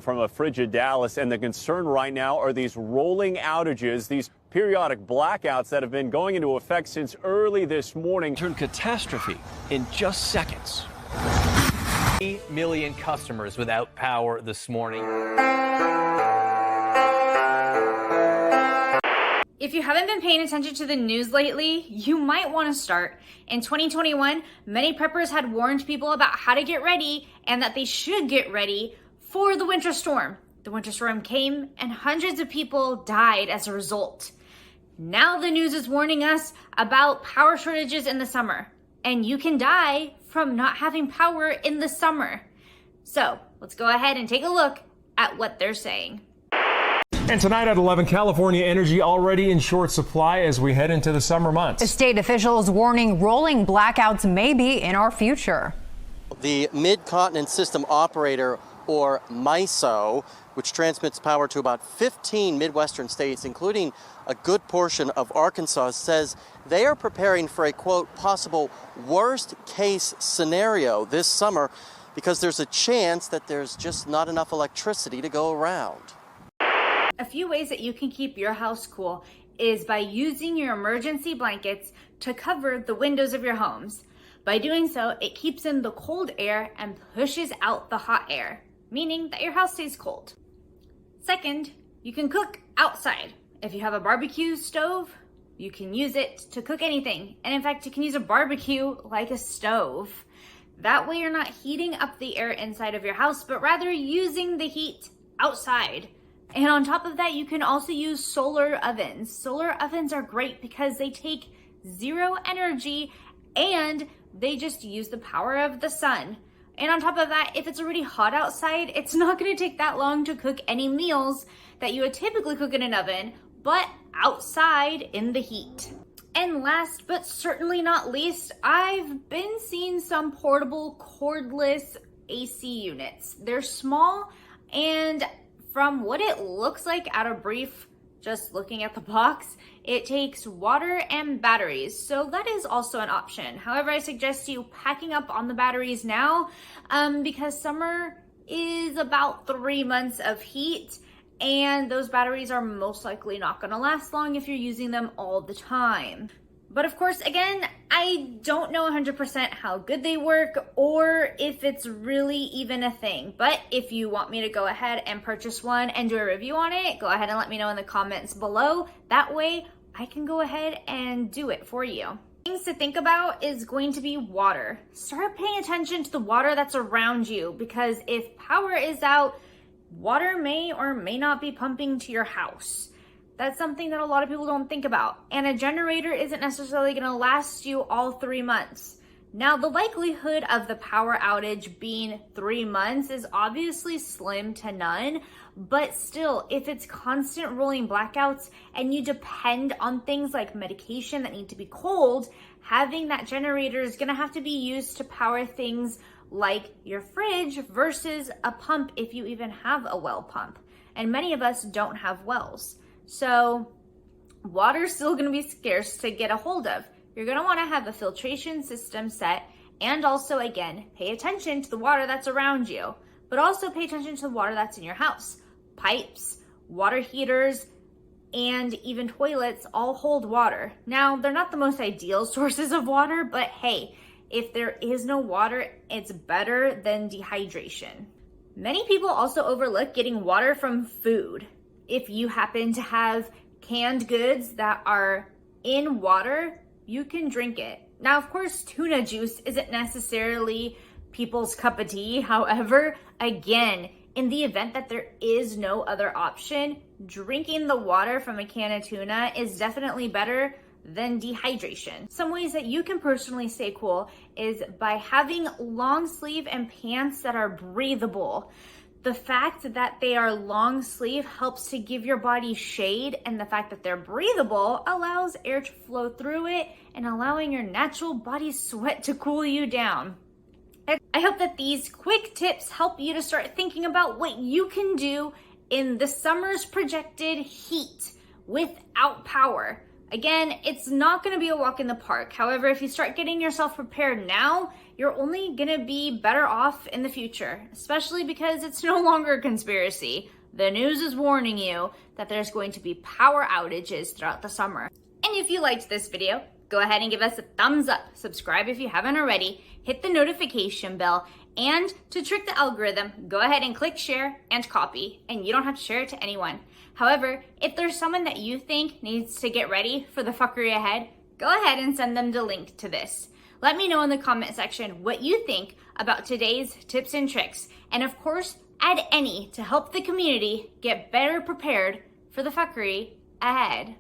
From a frigid Dallas, and the concern right now are these rolling outages, these periodic blackouts that have been going into effect since early this morning. Turned catastrophe in just seconds. 8 million customers without power this morning. If you haven't been paying attention to the news lately, you might want to start. In 2021, many preppers had warned people about how to get ready and that they should get ready for the winter storm. The winter storm came and hundreds of people died as a result. Now the news is warning us about power shortages in the summer, and you can die from not having power in the summer. So let's go ahead and take a look at what they're saying. And tonight at 11, California energy already in short supply as we head into the summer months. State officials warning rolling blackouts may be in our future. The Mid-Continent System Operator, or MISO, which transmits power to about 15 Midwestern states, including a good portion of Arkansas, says they are preparing for a, quote, possible worst-case scenario this summer because there's a chance that there's just not enough electricity to go around. A few ways that you can keep your house cool is by using your emergency blankets to cover the windows of your homes. By doing so, it keeps in the cold air and pushes out the hot air, meaning that your house stays cold. Second, you can cook outside. If you have a barbecue stove, you can use it to cook anything. And in fact, you can use a barbecue like a stove. That way you're not heating up the air inside of your house, but rather using the heat outside. And on top of that, you can also use solar ovens. Solar ovens are great because they take zero energy and they just use the power of the sun. And on top of that, if it's already hot outside, it's not going to take that long to cook any meals that you would typically cook in an oven, but outside in the heat. And last but certainly not least, I've been seeing some portable cordless AC units. They're small, and from what it looks like at a brief, just looking at the box, it takes water and batteries, so that is also an option. However, I suggest you packing up on the batteries now because summer is about 3 months of heat, and those batteries are most likely not going to last long if you're using them all the time. But of course, again, I don't know 100% how good they work or if it's really even a thing. But if you want me to go ahead and purchase one and do a review on it, go ahead and let me know in the comments below. That way I can go ahead and do it for you. Things to think about is going to be water. Start paying attention to the water that's around you, because if power is out, water may or may not be pumping to your house. That's something that a lot of people don't think about. And a generator isn't necessarily going to last you all 3 months. Now, the likelihood of the power outage being 3 months is obviously slim to none, but still, if it's constant rolling blackouts and you depend on things like medication that need to be cold, having that generator is going to have to be used to power things like your fridge versus a pump if you even have a well pump. And many of us don't have wells. So water's still going to be scarce to get a hold of. You're going to want to have a filtration system set, and also, again, pay attention to the water that's around you, but also pay attention to the water that's in your house. Pipes, water heaters, and even toilets all hold water. Now, they're not the most ideal sources of water, but hey, if there is no water, it's better than dehydration. Many people also overlook getting water from food. If you happen to have canned goods that are in water, you can drink it. Now, of course, tuna juice isn't necessarily people's cup of tea. However, again, in the event that there is no other option, drinking the water from a can of tuna is definitely better than dehydration. Some ways that you can personally stay cool is by having long sleeve and pants that are breathable. The fact that they are long sleeve helps to give your body shade, and the fact that they're breathable allows air to flow through it and allowing your natural body sweat to cool you down. I hope that these quick tips help you to start thinking about what you can do in the summer's projected heat without power. Again, it's not going to be a walk in the park. However, if you start getting yourself prepared now, you're only going to be better off in the future, especially because it's no longer a conspiracy. The news is warning you that there's going to be power outages throughout the summer. And if you liked this video, go ahead and give us a thumbs up, subscribe if you haven't already, hit the notification bell, and to trick the algorithm, go ahead and click share and copy, and you don't have to share it to anyone. However, if there's someone that you think needs to get ready for the fuckery ahead, go ahead and send them the link to this. Let me know in the comment section what you think about today's tips and tricks, and of course, add any to help the community get better prepared for the fuckery ahead.